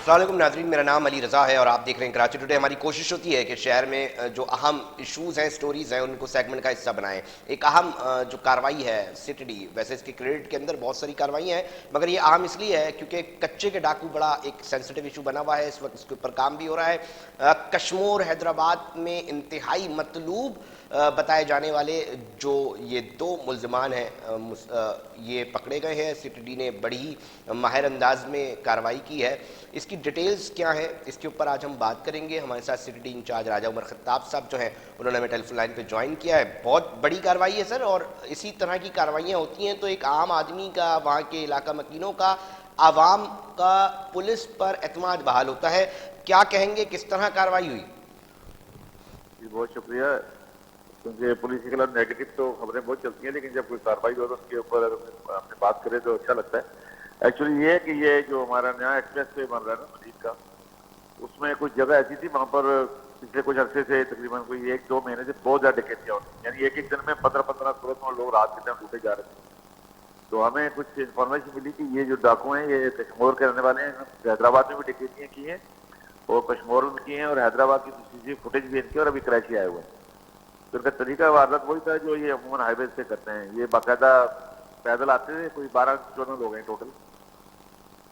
السلام علیکم ناظرین، میرا نام علی رضا ہے اور آپ دیکھ رہے ہیں کراچی ٹوڈے۔ ہماری کوشش ہوتی ہے کہ شہر میں جو اہم ایشوز ہیں، سٹوریز ہیں، ان کو سیگمنٹ کا حصہ بنائیں۔ ایک اہم جو کارروائی ہے سی ٹی ڈی، ویسے اس کے کریڈٹ کے اندر بہت ساری کارروائیاں ہیں، مگر یہ اہم اس لیے ہے کیونکہ کچے کے ڈاکو بڑا ایک سینسٹیو ایشو بنا ہوا ہے اس وقت، اس کے اوپر کام بھی ہو رہا ہے۔ کشمور حیدرآباد میں انتہائی مطلوب بتائے جانے والے جو یہ دو ملزمان ہیں یہ پکڑے گئے ہیں۔ سی ٹی ڈی نے بڑی ہی ماہر انداز میں کارروائی کی ہے۔ اس کی ڈیٹیلز کیا ہیں، اس کے اوپر آج ہم بات کریں گے۔ ہمارے ساتھ سی ٹی ڈی انچارج راجہ عمر خطاب صاحب جو ہیں انہوں نے ہمیں ٹیلی فون لائن پہ جوائن کیا ہے۔ بہت بڑی کارروائی ہے سر، اور اسی طرح کی کارروائیاں ہوتی ہیں تو ایک عام آدمی کا، وہاں کے علاقہ مکینوں کا، عوام کا پولیس پر اعتماد بحال ہوتا ہے۔ کیا کہیں گے، کس طرح کارروائی ہوئی؟ جی بہت شکریہ۔ کیونکہ پولیس کے خلاف نیگیٹو تو خبریں بہت چلتی ہیں، لیکن جب کوئی کارروائی ہو تو اس کے اوپر ہم نے بات کرے تو اچھا لگتا ہے۔ ایکچولی یہ ہے کہ یہ جو ہمارا نیا ایکسپریس وے بن رہا ہے نا مزید کا، اس میں کچھ جگہ ایسی تھی وہاں پر پچھلے کچھ عرصے سے تقریباً کوئی 1-2 مہینے سے بہت زیادہ ڈکیتیاں ہوتی ہیں، یعنی ایک دن میں 15-15 لوگ رات کے ٹائم لوٹے جا رہے تھے۔ تو ہمیں کچھ انفارمیشن ملی کہ یہ جو ڈاکو ہیں یہ کشمور کے رہنے والے ہیں، حیدرآباد میں بھی ڈکیتیاں کی ہیں اور کشمور میں کی ہیں، اور حیدرآباد کی CCTV فوٹیج بھی ان کی، اور ابھی کراچی آئے ہوئے ہیں۔ تو ان کا طریقہ واردات وہی تھا جو یہ عموماً ہائی ویز سے کرتے ہیں۔ یہ باقاعدہ پیدل آتے تھے، کوئی 12-14 لوگ ہیں ٹوٹل،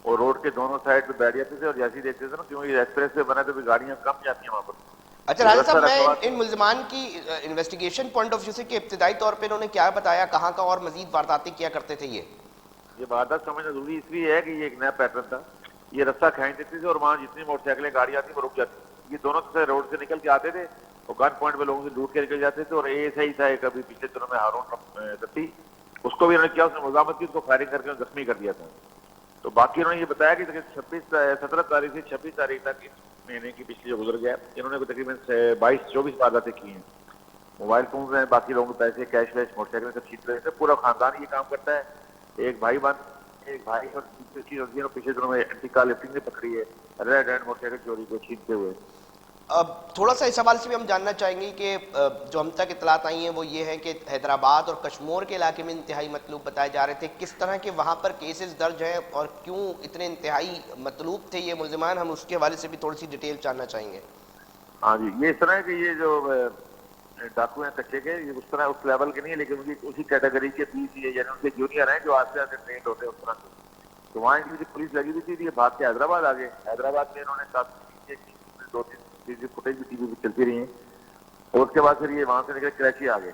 اور روڈ کے دونوں سائڈ پہ بیٹھ جاتے تھے، اور جیسے ہی دیکھتے تھے نا کیوں یہ ایکسپریس وے بنا تو گاڑیاں کم جاتی ہیں وہاں پر۔ اچھا راجہ صاحب، میں ان ملزمان کی انویسٹیگیشن پوائنٹ آف ویو سے کہ ابتدائی طور پہ انہوں نے کیا بتایا، کہاں کا اور مزید وارداتیں کیا کرتے تھے یہ واردات سمجھنا ضروری اس لیے ہے کہ یہ ایک نیا پیٹرن تھا۔ یہ رستہ کھینچ دیتے تھے اور وہاں جتنی موٹر سائیکلیں گاڑی آتی وہ رک جاتی تھی۔ یہ دونوں سے روڈ سے نکل کے آتے تھے اور گن پوائنٹ پہ لوگوں سے لوٹ کے نکل جاتے تھے، اور ایسا ہی تھا ایک ابھی پچھلے دنوں میں ہارون رتی، اس کو بھی انہوں نے کیا، اس نے مزاحمت کی، اس کو فائرنگ کر کے زخمی کر دیا تھا۔ تو باقی انہوں نے یہ بتایا کہ 17 تاریخ سے 26 تاریخ تک اس مہینے کی پچھلی جو گزر گیا انہوں نے تقریباً 22-24 وارداتیں کی ہیں۔ موبائل فونز ہیں، باقی لوگوں کے پیسے، کیش ویش، موٹر سائیکل سب چھین رہے تھے۔ پورا خاندان یہ کام کرتا ہے، ایک بھائی ایک بھائی اور دوسری چیز ہوتی ہے، پچھلے دنوں میں اینٹی کار لفٹنگ نے پکڑی ہے ریڈ اینڈ موٹر سائیکل چوری کو چھینتے ہوئے۔ اب تھوڑا سا اس حوالے سے بھی ہم جاننا چاہیں گے کہ جو ہم تک اطلاعات آئی ہیں وہ یہ ہے کہ حیدرآباد اور کشمور کے علاقے میں انتہائی مطلوب بتائے جا رہے تھے، کس طرح کے وہاں پر کیسز درج ہیں اور کیوں اتنے انتہائی مطلوب تھے یہ ملزمان، ہم اس کے حوالے سے بھی تھوڑی سی ڈیٹیل جاننا چاہیں گے۔ ہاں جی، یہ اس طرح ہے کہ یہ جو ڈاکو ہیں کچے کے، یہ اس طرح اس لیول کے نہیں ہے، لیکن ان کی اسی کیٹیگری کے 20 یعنی ان کے جونیئر ہیں جو آستے آستے ٹرینڈ ہوتے ہیں اس طرح سے۔ تو وہاں ان کی پولیس لگی ہوئی تھی، یہ بھاگ کے حیدرآباد آ گئے۔ حیدرآباد میں انہوں نے کافی 2-3 چیزیں فوٹیج بھی ٹی وی پہ چلتی رہی ہیں، اور اس کے بعد پھر یہ وہاں سے نکل کراچی آ گئے۔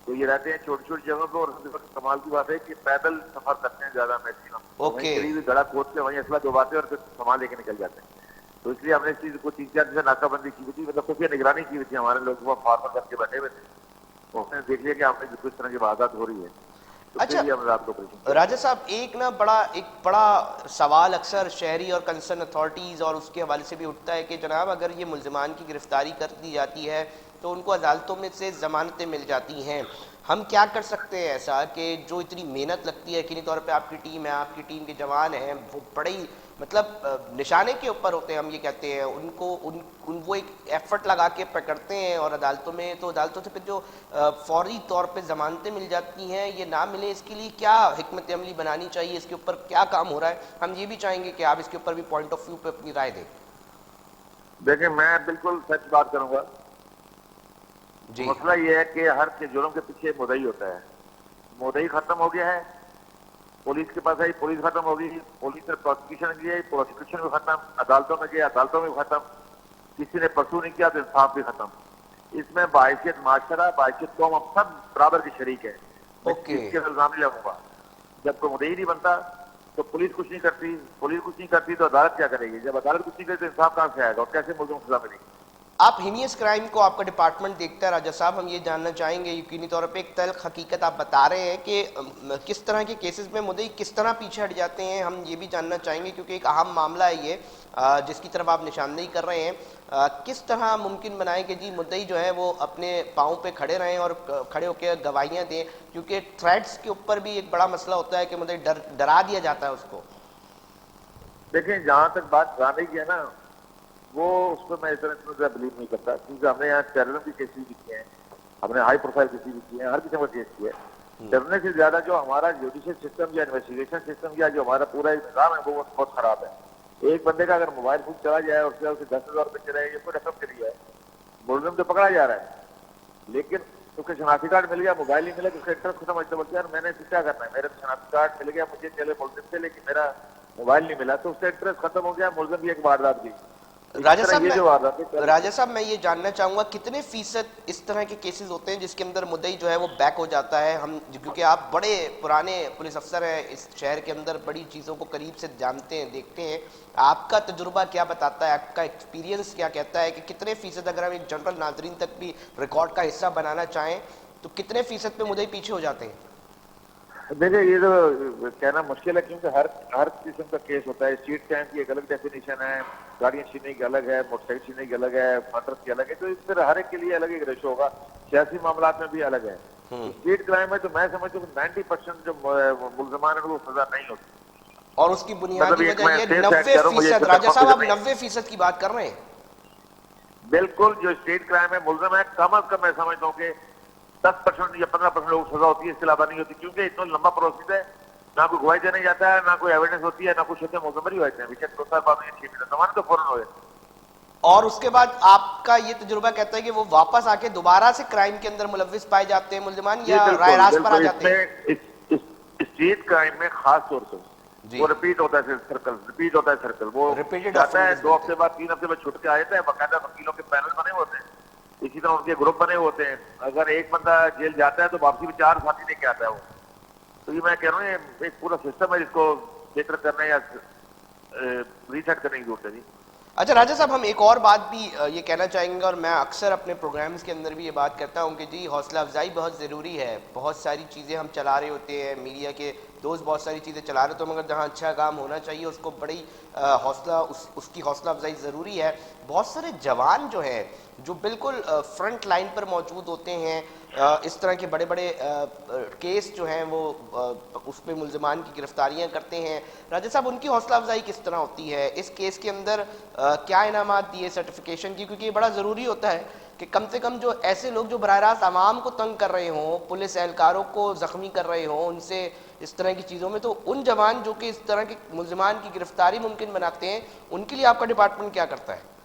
تو یہ رہتے ہیں چھوٹی چھوٹی جگہوں پہ، اور کمال کی بات ہے کہ پیدل سفر کرتے ہیں زیادہ میکسیمم، وہیں قریب گڑا کھودتے ہیں، وہیں اسلحہ دباتے ہیں اور پھر سامان لے کے نکل جاتے ہیں۔ تو اس لیے ہم نے اس چیز کو 3-4 دن سے ناکہ بندی کی ہوئی تھی، مطلب خفیہ نگرانی کی ہوئی تھی، ہمارے لوگ وہاں فارمر کر کے بیٹھے ہوئے تھے، تو ہم نے دیکھ لیا کہ ہم نے کس طرح کی واردات ہو رہی ہے، تو پھر یہ ہم رات کو آپریشن کیا۔ راجہ صاحب، ایک بڑا سوال اکثر شہری اور کنسرن اتھارٹیز اور اس کے حوالے سے بھی اٹھتا ہے کہ جناب اگر یہ ملزمان کی گرفتاری کر دی جاتی ہے تو ان کو عدالتوں میں سے ضمانتیں مل جاتی ہیں، ہم کیا کر سکتے ہیں ایسا کہ جو اتنی محنت لگتی ہے، یقینی طور پہ آپ کی ٹیم ہے، آپ کی ٹیم کے جوان ہیں، وہ بڑے مطلب نشانے کے اوپر ہوتے ہیں، ہم یہ کہتے ہیں ان کو وہ ایک ایفرٹ لگا کے پکڑتے ہیں اور عدالتوں میں، تو عدالتوں سے پھر جو فوری طور پہ ضمانتیں مل جاتی ہیں یہ نہ ملیں، اس کے لیے کیا حکمت عملی بنانی چاہیے، اس کے اوپر کیا کام ہو رہا ہے؟ ہم یہ بھی چاہیں گے کہ آپ اس کے اوپر بھی پوائنٹ آف ویو پہ اپنی رائے دیں۔ دیکھیں، میں بالکل سچ بات کروں گا۔ جی، مسئلہ یہ ہے کہ ہر کے جرم کے پیچھے مدعی ہوتا ہے۔ مدعی ختم ہو گیا ہے، پولیس کے پاس آئی، پولیس ختم ہو گئی، پولیس نے پروسیکیوشن کی، پروسیکیوشن بھی ختم، عدالتوں میں گئے، عدالتوں میں بھی ختم، کسی نے پرسو نہیں کیا تو انصاف بھی ختم۔ اس میں باحثیت معاشرہ، باحثیت قوم، ہم سب برابر کے شریک ہیں۔ میں اس کے الزام نہیں لگوں گا۔ جب کوئی مدعی نہیں بنتا تو پولیس کچھ نہیں کرتی، پولیس کچھ نہیں کرتی تو عدالت کیا کرے گی؟ جب عدالت کچھ نہیں کرے تو انصاف کہاں سے آئے گا اور کیسے ملزم کو سزا ملے گی؟ آپ ہینیس کرائم کو آپ کا ڈپارٹمنٹ دیکھتا ہے راجہ صاحب، ہم یہ جاننا چاہیں گے، یقینی طور پہ ایک تلخ حقیقت آپ بتا رہے ہیں کہ کس طرح کے کیسز میں مدعی کس طرح پیچھے ہٹ جاتے ہیں، ہم یہ بھی جاننا چاہیں گے کیونکہ ایک اہم معاملہ ہے یہ جس کی طرف آپ نشاندہی کر رہے ہیں۔ کس طرح ممکن بنائیں کہ جی مدعی جو ہے وہ اپنے پاؤں پہ کھڑے رہیں اور کھڑے ہو کے گواہیاں دیں، کیونکہ تھریٹس کے اوپر بھی ایک بڑا مسئلہ ہوتا ہے کہ مدعی ڈرا دیا جاتا ہے اس کو۔ دیکھیں، جہاں تک بات ڈرانے کی ہے نا، وہ اس کو میں اتنا بلیو نہیں کرتا، کیونکہ ہم نے یہاں ٹیررزم کی کیسز بھی کیے ہیں، ہم نے ہائی پروفائل کیسز بھی کیے ہیں، ہر قسم کا کیس کیا ہے۔ ڈرنے سے زیادہ جو ہمارا جوڈیشل سسٹم یا انویسٹیگیشن سسٹم یا جو ہمارا پورا نظام ہے وہ بہت خراب ہے۔ ایک بندے کا اگر موبائل فون چلا جائے اور اسے 10,000 روپے چلے یہ کوئی رقم چلی جائے, ملزم تو پکڑا جا رہا ہے, لیکن اس کے شناختی کارڈ مل گیا, موبائل نہیں ملا, تو اس کا انٹرسٹ ختم ہوتا ہے. یار میں نے کیا کرنا ہے, میرے شناختی کارڈ مل گیا مجھے چلے ملزم سے, لیکن میرا موبائل نہیں ملا, تو اس کا انٹرسٹ ختم ہو گیا, ملزم بھی ایک واردات کی. راجہ صاحب راجہ صاحب میں یہ جاننا چاہوں گا کتنے فیصد اس طرح کے کیسز ہوتے ہیں جس کے اندر مدعی جو ہے وہ بیک ہو جاتا ہے؟ ہم کیونکہ آپ بڑے پرانے پولیس افسر ہیں, اس شہر کے اندر بڑی چیزوں کو قریب سے جانتے ہیں, دیکھتے ہیں, آپ کا تجربہ کیا بتاتا ہے, آپ کا ایکسپیرینس کیا کہتا ہے کہ کتنے فیصد, اگر ہم ایک جنرل ناظرین تک بھی ریکارڈ کا حصہ بنانا چاہیں تو کتنے فیصد پہ مدعی پیچھے ہو جاتے ہیں؟ دیکھیں یہ تو کہنا مشکل ہے, کیونکہ ہر قسم کا کیس ہوتا ہے. اسٹریٹ کرائم کی ایک الگ ڈیفینیشن ہے, گاڑیاں چھیننے کی الگ ہے, موٹر سائیکل چھیننے کی الگ ہے, مرڈر کی الگ ہے, تو اس طرح ہر ایک کے لیے الگ ایک ریشو ہوگا. سیاسی معاملات میں بھی الگ ہے. اسٹریٹ کرائم میں تو میں سمجھتا ہوں 90% جو ملزمان ہیں وہ سزا نہیں ہوتی, اور اس کی بنیادی وجہ یہ 90%. مجھے راجہ صاحب آپ 90% کی بات کر رہے ہیں؟ بالکل, جو اسٹریٹ کرائم ہے ملزم ہے کم از کم میں سمجھتا ہوں کہ 10% یا 15% لوگوں کو سزا ہوتی ہے, اس کے علاوہ نہیں ہوتی, کیونکہ اتنا لمبا پروسیس ہے, نہ کوئی گواہی دینے جاتا ہے, نہ کوئی ایویڈنس ہوتی ہے, نہ کچھ ہوتے ہیں, ملزمری ہوتے ہیں, بیچ 2 سال بعد 6 مہینے زمانے تو فوراً ہوئے. اور اس کے بعد آپ کا یہ تجربہ کہتا ہے کہ وہ واپس آ کے دوبارہ سے کرائم کے اندر ملوث پائے جاتے ہیں ملزمان, جی یا رائے بالکل راست پر آ بالکل, جاتے ہیں؟ اسٹریٹ کرائم میں خاص طور سے جی, وہ رپیٹ ہوتا ہے سرکل, وہ ریپیٹڈ جاتا ہے آفینڈرز 2 بنتے ہفتے بعد 3 ہفتے بعد چھوٹ کے آ جاتا ہے. باقاعدہ وکیلوں کے پینل بنے ہوتے ہیں, اسی طرح ان کے گروپ بنے ہوتے ہیں. اگر ایک بندہ جیل جاتا ہے تو واپسی میں 4 ساتھی لے کے آتا ہے وہ. تو یہ میں کہہ رہا ہوں یہ ایک پورا سسٹم ہے جس کو فکر کرنے یا ریسیٹ کرنے کی ضرورت ہے. جی اچھا راجہ صاحب, ہم ایک اور بات بھی یہ کہنا چاہیں گے, اور میں اکثر اپنے پروگرامز کے اندر بھی یہ بات کرتا ہوں کہ جی حوصلہ افزائی بہت ضروری ہے. بہت ساری چیزیں ہم چلا رہے ہوتے ہیں, میڈیا کے دوست بہت ساری چیزیں چلا رہے ہوتے ہیں, مگر جہاں اچھا کام ہونا چاہیے اس کو بڑی حوصلہ اس کی حوصلہ افزائی ضروری ہے. بہت سارے جوان جو ہیں جو بالکل فرنٹ لائن پر موجود ہوتے ہیں, اس طرح کے بڑے بڑے کیس جو ہیں وہ اس پہ ملزمان کی گرفتاریاں کرتے ہیں. راجہ صاحب ان کی حوصلہ افزائی کس طرح ہوتی ہے؟ اس کیس کے اندر کیا انعامات دیے سرٹیفکیشن کی؟ کیونکہ یہ بڑا ضروری ہوتا ہے کہ کم سے کم جو ایسے لوگ جو براہ راست عوام کو تنگ کر رہے ہوں, پولیس اہلکاروں کو زخمی کر رہے ہوں, ان سے اس طرح کی چیزوں میں, تو ان جوان جو کہ اس طرح کے ملزمان کی گرفتاری ممکن بناتے ہیں, ان کے لیے آپ کا ڈپارٹمنٹ کیا کرتا ہے؟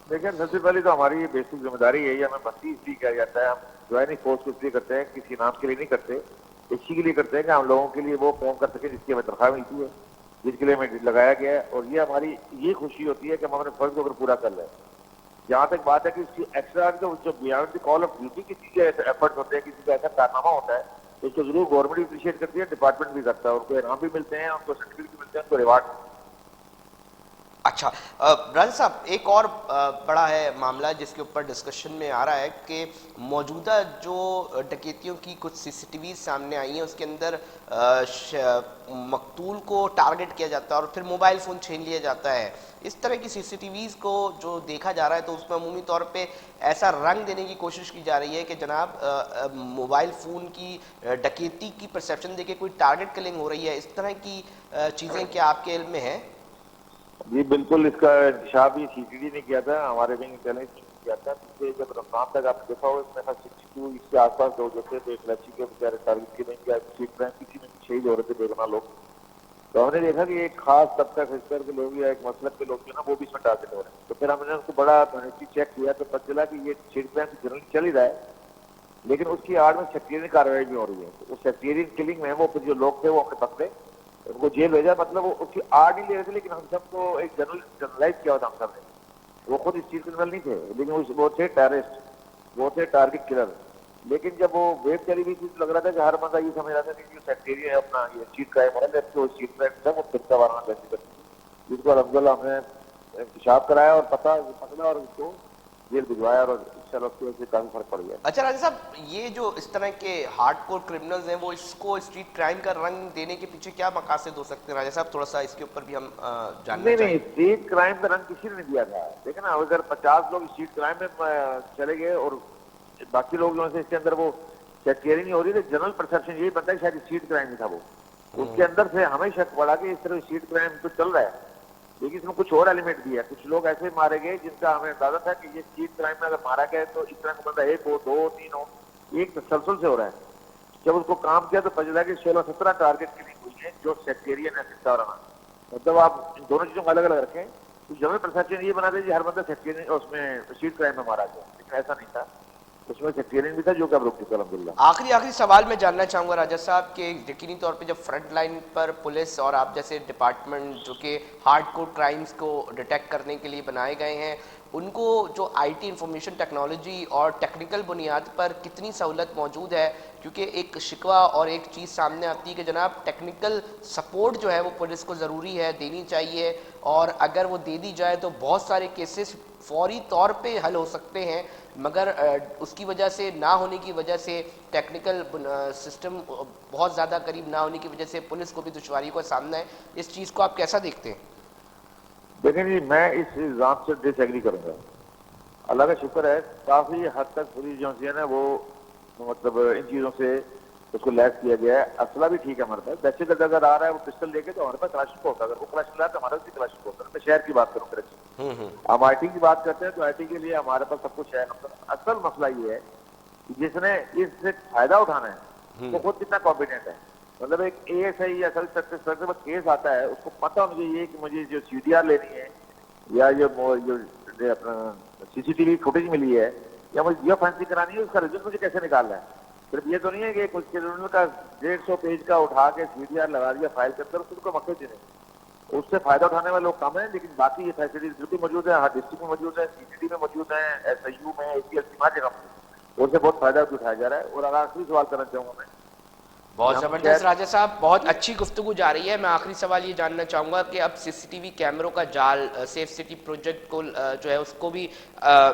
لیکن سب سے پہلے تو ہماری بیسک ذمہ داری یہی ہے, ہمیں بھرتی اس لیے کیا جاتا ہے, ہم جوائننگ فورس کو اس لیے کرتے ہیں, کسی نام کے لیے نہیں کرتے, اسی کے لیے کرتے ہیں کہ ہم لوگوں کے لیے وہ کام کر سکیں جس کی ہمیں تنخواہ ملتی ہے, جس کے لیے ہمیں لگایا گیا ہے. اور یہ ہماری یہ خوشی ہوتی ہے کہ ہم اپنے فرض کو اگر پورا کر لیں. جہاں تک بات ہے کہ اس کی ایکسٹرا جو beyond the call of duty کی چیزیں ایفرٹ ہوتے ہیں, کسی کا ایسا کارنامہ ہوتا ہے, اس کو ضرور گورنمنٹ بھی اپریشیٹ کرتی ہے, ڈپارٹمنٹ بھی کرتا ہے, ان کو انعام بھی ملتے ہیں, ان کو سرٹیفکیٹ بھی ملتے ہیں, ان کو ریوارڈ. اچھا راجہ صاحب, ایک اور بڑا ہے معاملہ جس کے اوپر ڈسکشن میں آ رہا ہے کہ موجودہ جو ڈکیتیوں کی کچھ سی سی ٹی ویز سامنے آئی ہیں, اس کے اندر مقتول کو ٹارگٹ کیا جاتا ہے اور پھر موبائل فون چھین لیا جاتا ہے. اس طرح کی سی سی ٹی ویز کو جو دیکھا جا رہا ہے تو اس میں عمومی طور پہ ایسا رنگ دینے کی کوشش کی جا رہی ہے کہ جناب موبائل فون کی ڈکیتی کی پرسیپشن دے کے کوئی ٹارگٹ کلنگ ہو رہی ہے. اس طرح کی چیزیں کیا آپ کے علم میں ہیں؟ جی بالکل, اس کا انتشار بھی سی ٹی ڈی نے کیا تھا, ہمارے بھی انٹیلیجنس نے کیا تھا. پیچھے جب رمضان تک آپ نے دیکھا ہو, اس میں 62 اس کے آس پاس لوگ جو تھے, تو ایک لڑکی کے بیچارے ٹارگٹ کے نہیں کیا, کسی میں شہید ہو رہے تھے بے گناہ لوگ. تو ہم نے دیکھا کہ ایک خاص طبقہ خاص کے لوگ یا ایک مسلک کے لوگ جو نا وہ بھی اس میں ٹارگٹ ہو رہے ہیں. تو پھر ہم نے اس کو بڑا چیک کیا تو پتہ چلا کہ یہ اسٹریٹ کرائم جنرلی چل ہی رہا ہے, لیکن اس کی آڑ میں سیکٹریئن کارروائی بھی ہو رہی ہے. تو اس سیکٹریئن کلنگ میں وہ پھر جو لوگ تھے وہ اپنے پکڑے, ان کو جیل بھیجا, مطلب وہ اس کی آڑ نہیں لے رہے تھے, لیکن ہم سب کو ایک جنرلائز کیا ہوتا ہم سب نے. وہ خود اس چیز کرنل نہیں تھے, لیکن وہ تھے ٹیررسٹ, وہ تھے ٹارگٹ کلر. لیکن جب وہ ویب چلی ہوئی تھی تو لگ رہا تھا کہ ہر بندہ یہ سمجھ رہا تھا کہ جو سیکٹریئن ہے اپنا یہ اسٹریٹ کرائم ہے, تو اسٹریٹ کرائم تھا وہ فرقہ وارانہ کرتی کرتی, جس کو الحمدللہ ہم نے انکشاف کرایا اور پکڑا اور اس کو جیل بھجوایا, اور انشاءاللہ اس کی وجہ سے کافی فرق پڑ گیا. اچھا راجہ صاحب, یہ جو اس طرح کے ہارڈ کور کرمنلز ہیں وہ اس کو اسٹریٹ کرائم کا رنگ دینے کے پیچھے کیا مقاصد ہو سکتے ہیں؟ راجہ صاحب تھوڑا سا اس کے اوپر بھی ہم جاننا نہیں, چاہیں. اسٹریٹ کرائم کا رنگ کسی نے نہیں دیا تھا. لیکن اگر 50 لوگ اسٹریٹ کرائم میں چلے گئے اور باقی لوگ جو ہے اس کے اندر وہ سیکٹریئن نہیں ہو رہی, تو جنرل پرسیپشن یہی بنتا ہے کہ شاید اسٹریٹ کرائم نہیں تھا وہ. اس کے اندر سے ہمیں شک پڑا کہ اس طرح اسٹریٹ کرائم تو چل رہا ہے, لیکن اس میں کچھ اور ایلیمنٹ بھی ہے. کچھ لوگ ایسے مارے گئے جن کا ہمیں اندازہ تھا کہ یہ اسٹریٹ کرائم میں اگر مارا گیا تو اس طرح کا بندہ 1 ہو 2 ہو 3 ہو, ایک تسلسل سے ہو رہا ہے. جب اس کو کام کیا تو پتہ چلا کہ 16-17 ٹارگٹ کلنگ ہوئی ہیں جو سیکٹریئن ہے فرقہ وارانہ. مطلب آپ ان دونوں چیزوں کو الگ الگ رکھیں. تو جنرل پرسپشن یہ بنا دیجیے ہر بندہ سیکٹرین اس میں اسٹریٹ کرائم میں مارا گیا, لیکن ایسا نہیں تھا. اس میں سیکٹرین بھی تھا جو کہ اب رک چکا الحمدللہ. آخری سوال میں جاننا چاہوں گا راجہ صاحب کہ یقینی طور پہ جب فرنٹ لائن پر پولیس اور آپ جیسے ڈپارٹمنٹ جو کہ ہارڈ کور کرائمز کو ڈیٹیکٹ کرنے کے لیے بنائے گئے ہیں, ان کو جو آئی ٹی انفارمیشن ٹیکنالوجی اور ٹیکنیکل بنیاد پر کتنی سہولت موجود ہے؟ کیونکہ ایک شکوہ اور ایک چیز سامنے آتی ہے کہ جناب ٹیکنیکل سپورٹ جو ہے وہ پولیس کو ضروری ہے, دینی چاہیے, اور اگر وہ دے دی جائے تو بہت سارے کیسز فوری طور پہ حل ہو سکتے ہیں, مگر اس کی وجہ سے نہ ہونے کی وجہ سے ٹیکنیکل سسٹم بہت زیادہ قریب نہ ہونے کی وجہ سے پولیس کو بھی دشواریوں کا سامنا ہے. اس چیز کو آپ کیسا دیکھتے ہیں؟ دیکھیں جی, میں اس الزام سے ڈس ایگری کروں گا. اللہ کا شکر ہے کافی حد تک پولیس جو ہے نا وہ مطلب ان چیزوں سے اس کو لیس کیا گیا ہے. اسلحہ بھی ٹھیک ہے ہمارے پاس. دہشت گرد اگر آ رہا ہے وہ پسٹل لے کے تو ہمارے پاس کلاشنکوف ہوتا ہے. اگر وہ کلاشنکوف لایا تو ہمارے پاس بھی کلاشنکوف ہوتا ہے. میں شہر کی بات کروں کراچی. ہم آئی ٹی کی بات کرتے ہیں تو آئی ٹی کے لیے ہمارے پاس سب کچھ ہے. اصل مسئلہ یہ ہے کہ جس نے اس سے فائدہ اٹھانا ہے وہ خود کتنا کمپیٹنٹ ہے. مطلب ایک اے ایس آئی یا سر کیس آتا ہے, اس کو پتہ مجھے یہ کہ مجھے جو سی ڈی آر لینی ہے یا جو اپنا سی سی ٹی وی فوٹیج ملی ہے یا مجھے جیو فینسنگ کرانی ہے, اس کا رزلٹ مجھے کیسے نکالنا ہے. صرف یہ تو نہیں ہے کہ کچھ کرمنل کا 150 پیج کا اٹھا کے سی ڈی آر لگا دیا فائل کے اندر, اس کو مقصد ہی نہیں. اس سے فائدہ اٹھانے والے لوگ کم ہیں, لیکن باقی یہ فیسلٹیز بالکل موجود ہیں. ہر ڈسٹرکٹ میں موجود ہے, سی ٹی ڈی میں موجود ہیں, ایس آئی یو میں, اے پی ایل سی, ہر جگہ موجود ہے. اس سے بہت فائدہ اٹھایا جا رہا ہے. اور اگر آخری سوال کرنا چاہوں گا میں, بہت زبردست راجہ صاحب, بہت اچھی گفتگو جا رہی ہے. میں آخری سوال یہ جاننا چاہوں گا کہ اب سی سی ٹی وی کیمروں کا جال سیف سٹی پروجیکٹ کو جو ہے اس کو بھی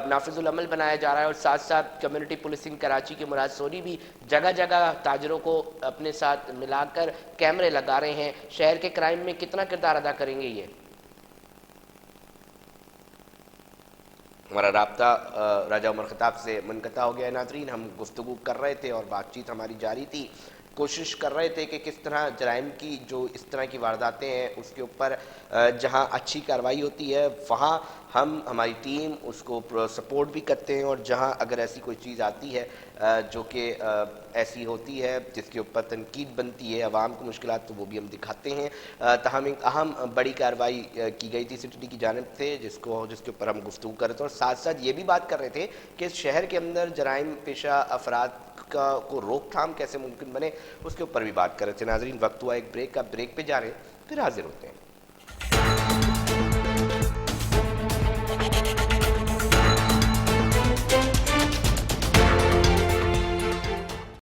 نافذ العمل بنایا جا رہا ہے, اور ساتھ ساتھ کمیونٹی پولیسنگ کراچی کے مراد سونی بھی جگہ جگہ تاجروں کو اپنے ساتھ ملا کر کیمرے لگا رہے ہیں. شہر کے کرائم میں کتنا کردار ادا کریں گے یہ؟ ہمارا رابطہ راجہ عمر خطاب سے منقطع ہو گیا ہے. ناظرین, ہم گفتگو کر رہے تھے اور بات چیت ہماری جاری تھی. کوشش کر رہے تھے کہ کس طرح جرائم کی جو اس طرح کی وارداتیں ہیں اس کے اوپر جہاں اچھی کارروائی ہوتی ہے وہاں ہماری ٹیم اس کو سپورٹ بھی کرتے ہیں, اور جہاں اگر ایسی کوئی چیز آتی ہے جو کہ ایسی ہوتی ہے جس کے اوپر تنقید بنتی ہے, عوام کو مشکلات, تو وہ بھی ہم دکھاتے ہیں. تاہم ایک اہم بڑی کارروائی کی گئی تھی سی ٹی ڈی کی جانب سے جس کے اوپر ہم گفتگو کر رہے تھے, اور ساتھ ساتھ یہ بھی بات کر رہے تھے کہ شہر کے اندر جرائم پیشہ افراد کو روک تھام کیسے ممکن بنے, اس کے اوپر بھی بات کر رہے تھے. ناظرین, وقت ہوا ایک بریک کا, بریک پہ جا رہے ہیں, پھر حاضر ہوتے ہیں.